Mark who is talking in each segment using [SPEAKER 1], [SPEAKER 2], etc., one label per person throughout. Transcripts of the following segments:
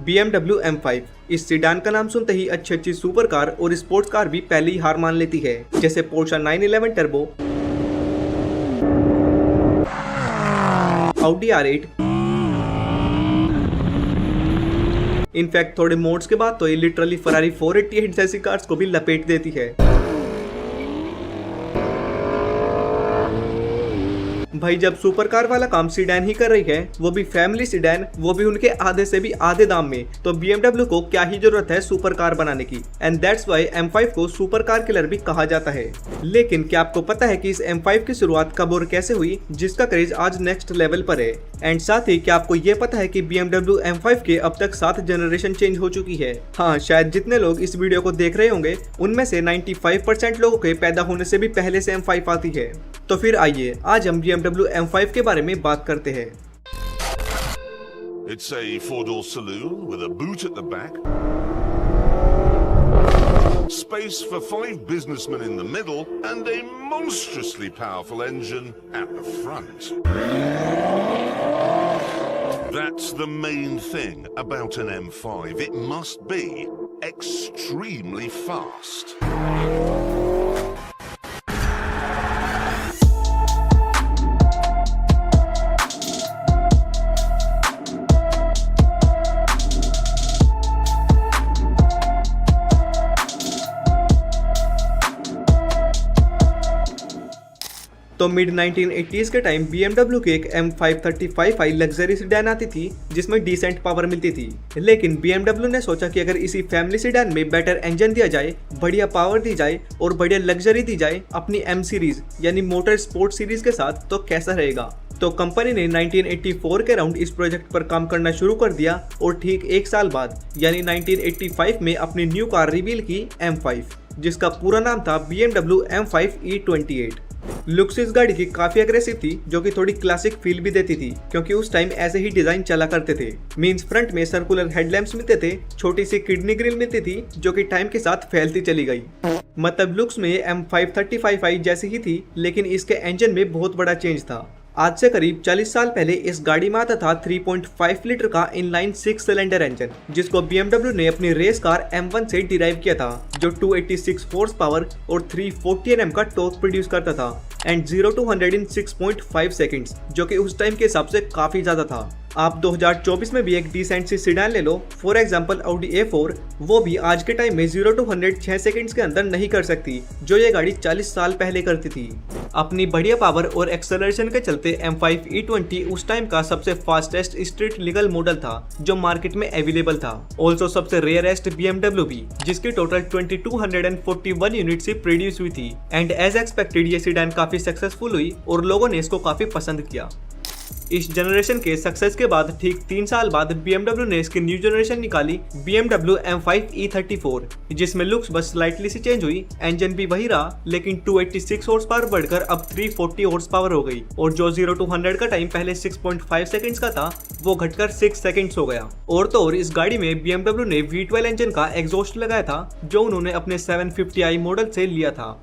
[SPEAKER 1] BMW M5। इस sedan का नाम सुनते ही अच्छी अच्छी सुपर कार और स्पोर्ट्स कार भी पहले ही हार मान लेती है, जैसे Portia 911 turbo, Audi R8। In fact थोड़े मोड्स के बाद तो ये लिटरली फरारी 488 जैसी कार्स को भी लपेट देती है। भाई जब सुपर कार वाला काम सीडान ही कर रही है, वो भी फैमिली सीडान, वो भी उनके आधे से भी आधे दाम में, तो BMW को क्या ही जरूरत है सुपर कार बनाने की। एंड दैट्स वाई M5 को सुपर कार किलर भी कहा जाता है। लेकिन क्या आपको पता है कि इस M5 की शुरुआत कब और कैसे हुई, जिसका क्रेज आज नेक्स्ट लेवल पर है। एंड साथ ही क्या आपको ये पता है कि BMW M5 के अब तक 7 जनरेशन चेंज हो चुकी है। हाँ, शायद जितने लोग इस वीडियो को देख रहे होंगे उनमें से 95% लोगों के पैदा होने से भी पहले से M5 आती है। तो फिर आइए आज हम BMW M5 के बारे में बात करते हैं।
[SPEAKER 2] It's a four-door saloon with a boot at the back, space for 5 businessmen in the middle, and a monstrously powerful engine at the front. That's the main thing about an M5. It must be extremely fast.
[SPEAKER 1] तो mid 1980s के time BMW की एक M535i luxury sedan आती थी जिसमें decent power मिलती थी। लेकिन BMW ने सोचा कि अगर इसी फैमिली सीडान में बेटर इंजन दिया जाए, बढ़िया पावर दी जाए और बढ़िया लग्जरी दी जाए अपनी M सीरीज यानी मोटर स्पोर्ट सीरीज के साथ, तो कैसा रहेगा। तो कंपनी ने 1984 के अराउंड इस प्रोजेक्ट पर काम करना शुरू कर दिया और ठीक एक साल बाद यानी 1985 में अपनी न्यू कार रिवील की M5, जिसका पूरा नाम था BMW M5 E28। लुक्स इस गाड़ी की काफी अग्रेसिव थी, जो कि थोड़ी क्लासिक फील भी देती थी, क्योंकि उस टाइम ऐसे ही डिजाइन चला करते थे। मींस फ्रंट में सर्कुलर हेडलैम्प्स मिलते थे, छोटी सी किडनी ग्रिल मिलती थी जो कि टाइम के साथ फैलती चली गई। मतलब लुक्स में M535i जैसी ही थी, लेकिन इसके इंजन में बहुत बड़ा चेंज था। आज से करीब 40 साल पहले इस गाड़ी में आता था 3.5 लीटर का इनलाइन 6 सिलेंडर इंजन, जिसको BMW ने अपनी रेस कार M1 से डिराइव किया था, जो 286 हॉर्स पावर और 340 Nm का टॉर्क प्रोड्यूस करता था एंड 0 to 100 in 6.5 सेकंड्स, जो कि उस टाइम के हिसाब से काफी ज्यादा था। आप 2024 में भी एक डिसेंट सी सीडान ले लो, फॉर एग्जांपल Audi A4, वो भी आज के टाइम में 0 to 100 6 सेकंड्स के अंदर नहीं कर सकती, जो ये गाड़ी 40 साल पहले करती थी। अपनी बढ़िया पावर और एक्सेलरेशन के चलते M5 E20 उस टाइम का सबसे फास्टेस्ट स्ट्रीट लीगल मॉडल था जो मार्केट में अवेलेबल था। ऑल्सो सबसे रेयरेस्ट BMW भी, जिसकी टोटल 2241 यूनिट्स ही प्रोड्यूस हुई थी। एंड एज एक्सपेक्टेड ये सीडान काफी सक्सेसफुल हुई और लोगों ने इसको काफी पसंद किया। इस जनरेशन के सक्सेस के बाद ठीक 3 साल बाद BMW ने इसकी न्यू जनरेशन निकाली, BMW M5 E34, जिसमें लुक्स बस स्लाइटली सी चेंज हुई, इंजन भी वही रहा, लेकिन 286 हॉर्स पावर बढ़कर अब 340 हॉर्स पावर हो गई और जो 0 to 100 का टाइम पहले 6.5 सेकंड्स का था, वो घटकर 6 सेकंड्स हो गया। और तो और इस गाड़ी में BMW ने V12 इंजन का एग्जॉस्ट लगाया था, जो उन्होंने अपने 750i मॉडल से लिया था।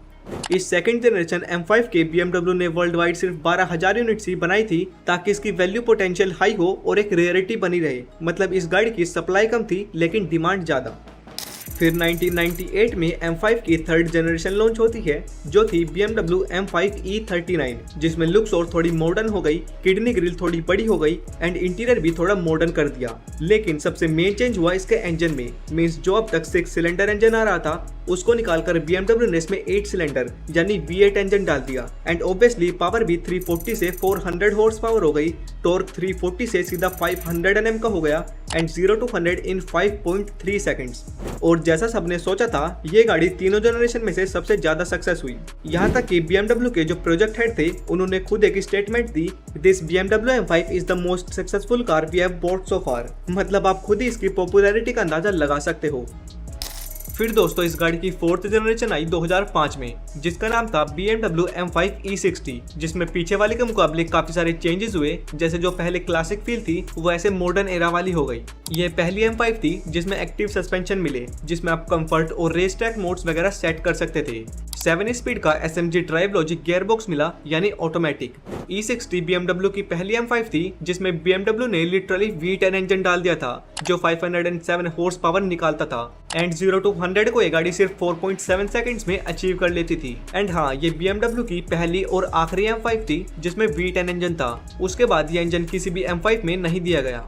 [SPEAKER 1] इस सेकंड जनरेशन M5 के BMW ने वर्ल्ड वाइड सिर्फ 12,000 यूनिट्स ही बनाई थी, ताकि इसकी वैल्यू पोटेंशियल हाई हो और एक रेयरिटी बनी रहे। मतलब इस गाड़ी की सप्लाई कम थी लेकिन डिमांड ज्यादा। फिर 1998 में M5 की थर्ड जनरेशन लॉन्च होती है, जो थी BMW M5 E39, जिसमें लुक्स और थोड़ी मॉडर्न हो गई, किडनी ग्रिल थोड़ी बड़ी हो गई एंड इंटीरियर भी थोड़ा मॉडर्न कर दिया। लेकिन सबसे मेन चेंज हुआ इसके इंजन में। मींस जो अब तक 6 सिलेंडर इंजन आ रहा था, उसको निकालकर BMW ने इसमें 8 सिलेंडर यानी V8 इंजन डाल दिया। एंड ऑब्वियसली पावर भी 340 से 400 हॉर्स पावर हो गई, टॉर्क 340 से सीधा 500 Nm का हो गया एंड 0 to 100 in 5.3 सेकंड्स। और जैसा सबने सोचा था, ये गाड़ी तीनों जनरेशन में से सबसे ज्यादा सक्सेस हुई। यहाँ तक कि BMW के जो प्रोजेक्ट हेड थे, उन्होंने खुद एक स्टेटमेंट दी, this BMW M5 is the most successful car we have bought so far. मतलब आप खुद ही इसकी पॉपुलैरिटी का अंदाजा लगा सकते हो। फिर दोस्तों इस गाड़ी की फोर्थ जनरेशन आई 2005 में, जिसका नाम था BMW M5 E60, जिसमें पीछे वाले के मुकाबले काफी सारे चेंजेस हुए। जैसे जो पहले क्लासिक फील थी, वो ऐसे मॉडर्न एरा वाली हो गई। ये पहली M5 थी जिसमें एक्टिव सस्पेंशन मिले, जिसमें आप कंफर्ट और रेस ट्रैक मोड्स वगैरह सेट कर सकते थे। 7 स्पीड का SMG ड्राइव लॉजिक गियरबॉक्स मिला यानी ऑटोमेटिक। E60 BMW की पहली M5 थी जिसमें BMW ने लिटरली V10 इंजन डाल दिया था जो 507 हॉर्स पावर निकालता था एंड 0 to 100 को ये गाड़ी सिर्फ 4.7 सेकंड्स में अचीव कर लेती थी। एंड हाँ, ये BMW की पहली और आखिरी M5 थी जिसमें V10 इंजन था। उसके बाद ये इंजन किसी भी M5 में नहीं दिया गया।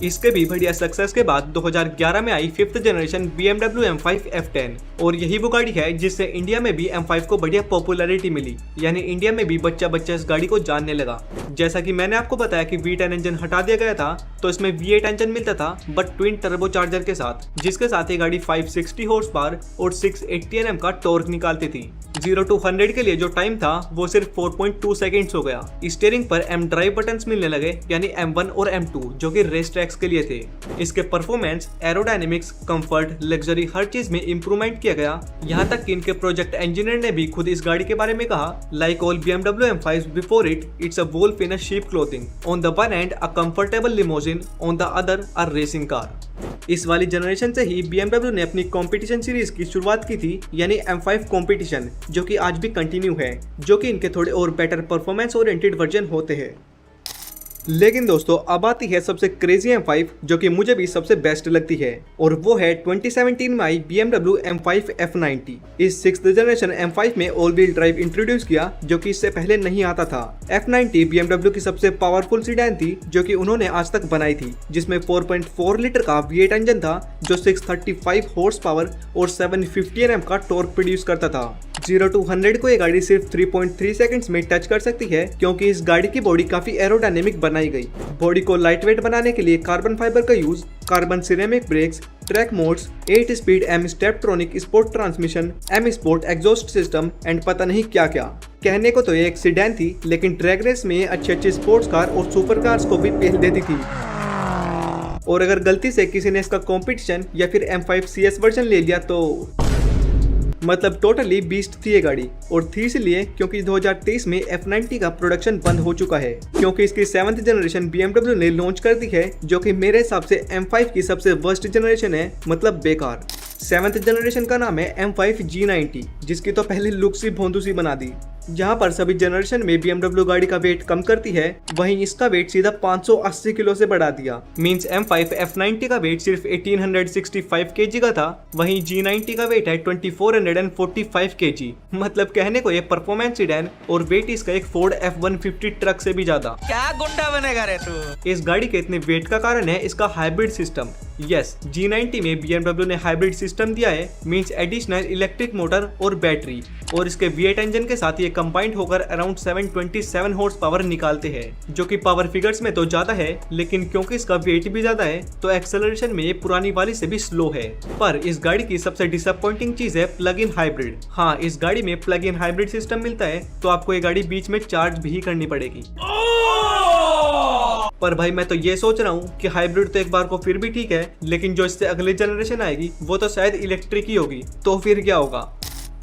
[SPEAKER 1] इसके भी बढ़िया सक्सेस के बाद 2011 में आई 5th generation BMW M5 F10 और यही वो गाड़ी है जिससे इंडिया में भी M5 को बढ़िया पॉपुलैरिटी मिली, यानी इंडिया में भी बच्चा इस गाड़ी को जानने लगा। जैसा कि मैंने आपको बताया कि V10 इंजन हटा दिया गया था तो इसमें V8 इंजन मिलता था बट ट्विन टर्बो चार्जर के साथ, जिसके साथ ये गाड़ी 560 हॉर्स पावर और 680 Nm का टॉर्क निकालती थी। 0 to 100 के लिए जो टाइम था वो सिर्फ 4.2 सेकंड्स हो गया। स्टीयरिंग पर M ड्राइव बटन्स मिलने लगे यानी M1 और M2 जो कि रेस ट्रैक्स के लिए थे। इसके परफॉर्मेंस, एरोडायनेमिक्स, कंफर्ट, लग्जरी हर चीज में इंप्रूवमेंट किया गया। यहाँ तक कि इनके प्रोजेक्ट इंजीनियर ने भी खुद इस गाड़ी के बारे में कहा, like all BMW M5s before it's a wolf in a sheep clothing, on the one and a comfortable limousine, on the other a racing car. इस वाली जनरेशन से ही BMW ने अपनी कंपटीशन सीरीज की शुरुआत की थी यानी M5 कंपटीशन, जो कि आज भी कंटिन्यू है, जो कि इनके थोड़े और बेटर परफॉर्मेंस ओरिएंटेड वर्जन होते हैं। लेकिन दोस्तों अब आती है सबसे क्रेजी M5 जो कि मुझे भी सबसे बेस्ट लगती है और वो है 2017 में आई BMW M5 F90। इस 6th जनरेशन M5 में ऑल व्हील ड्राइव इंट्रोड्यूस किया जो कि इससे पहले नहीं आता था। F90 BMW की सबसे पावरफुल सीडान थी जो कि उन्होंने आज तक बनाई थी, जिसमें 4.4 लीटर का V8 इंजन था जो 635 हॉर्स पावर और 750 Nm का टॉर्क प्रोड्यूस करता था। 0 to 100 को ये गाड़ी सिर्फ 3.3 सेकंड्स में टच कर सकती है क्योंकि इस गाड़ी की बॉडी काफी एरोडायनेमिक बनाई गई। बॉडी को लाइट वेट बनाने के लिए कार्बन फाइबर का use, carbon ceramic brakes, track modes, 8 speed M steptronic sport transmission, M sport exhaust system and पता नहीं क्या क्या। कहने को तो ये एक सीडान थी लेकिन ड्रैग रेस में अच्छी स्पोर्ट्स कार और सुपर कार्स को भी पेल देती थी। और अगर गलती से किसी ने इसका कंपटीशन या फिर M5 CS वर्जन ले लिया तो मतलब टोटली बीस्ट थी ये गाड़ी। और थी इसलिए क्योंकि 2023 में F90 का प्रोडक्शन बंद हो चुका है क्योंकि इसकी 7th जनरेशन BMW ने लॉन्च कर दी है जो कि मेरे हिसाब से M5 की सबसे वर्स्ट जनरेशन है, मतलब बेकार। 7th जनरेशन का नाम है M5 G90 जिसकी तो पहले लुक सी भोंदू सी बना दी। जहां पर सभी जनरेशन में BMW गाड़ी का वेट कम करती है वहीं इसका वेट सीधा 580 किलो से बढ़ा दिया। मींस M5 F90 का वेट सिर्फ 1865 kg का था, वहीं G90 का वेट है 2445 kg। मतलब कहने को ये परफॉर्मेंस सीडान और वेट इसका एक फोर्ड F150 ट्रक से भी ज्यादा।
[SPEAKER 3] क्या गुंडा बनेगा रे तू?
[SPEAKER 1] इस गाड़ी के इतने वेट का कारण है इसका हाइब्रिड सिस्टम। यस, G90 में BMW ने हाइब्रिड सिस्टम दिया है, मींस एडिशनल इलेक्ट्रिक मोटर और बैटरी, और इसके V8 इंजन के साथ ये कंबाइंड होकर अराउंड 727 हॉर्स पावर निकालते हैं जो कि पावर फिगर्स में तो ज्यादा है लेकिन क्योंकि इसका वेट भी ज्यादा है तो एक्सेलरेशन में ये पुरानी वाली से भी स्लो है। पर इस गाड़ी की सबसे डिसअपॉइंटिंग चीज है प्लग इन हाइब्रिड। हाँ, इस गाड़ी में प्लग इन हाइब्रिड सिस्टम मिलता है तो आपको ये गाड़ी बीच में चार्ज भी करनी पड़ेगी। पर भाई मैं तो ये सोच रहा हूँ कि हाइब्रिड तो एक बार को फिर भी ठीक है लेकिन जो इससे अगली जनरेशन आएगी वो तो शायद इलेक्ट्रिक ही होगी, तो फिर क्या होगा।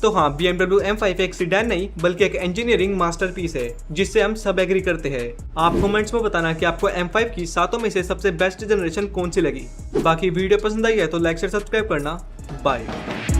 [SPEAKER 1] तो हाँ, BMW M5 एक सीडान नहीं बल्कि एक इंजीनियरिंग मास्टरपीस है जिससे हम सब एग्री करते हैं। आप कमेंट्स में बताना कि आपको M5 की 7 में से सबसे बेस्ट जनरेशन कौन सी लगी। बाकी वीडियो पसंद आई है तो लाइक शेयर सब्सक्राइब करना। बाय।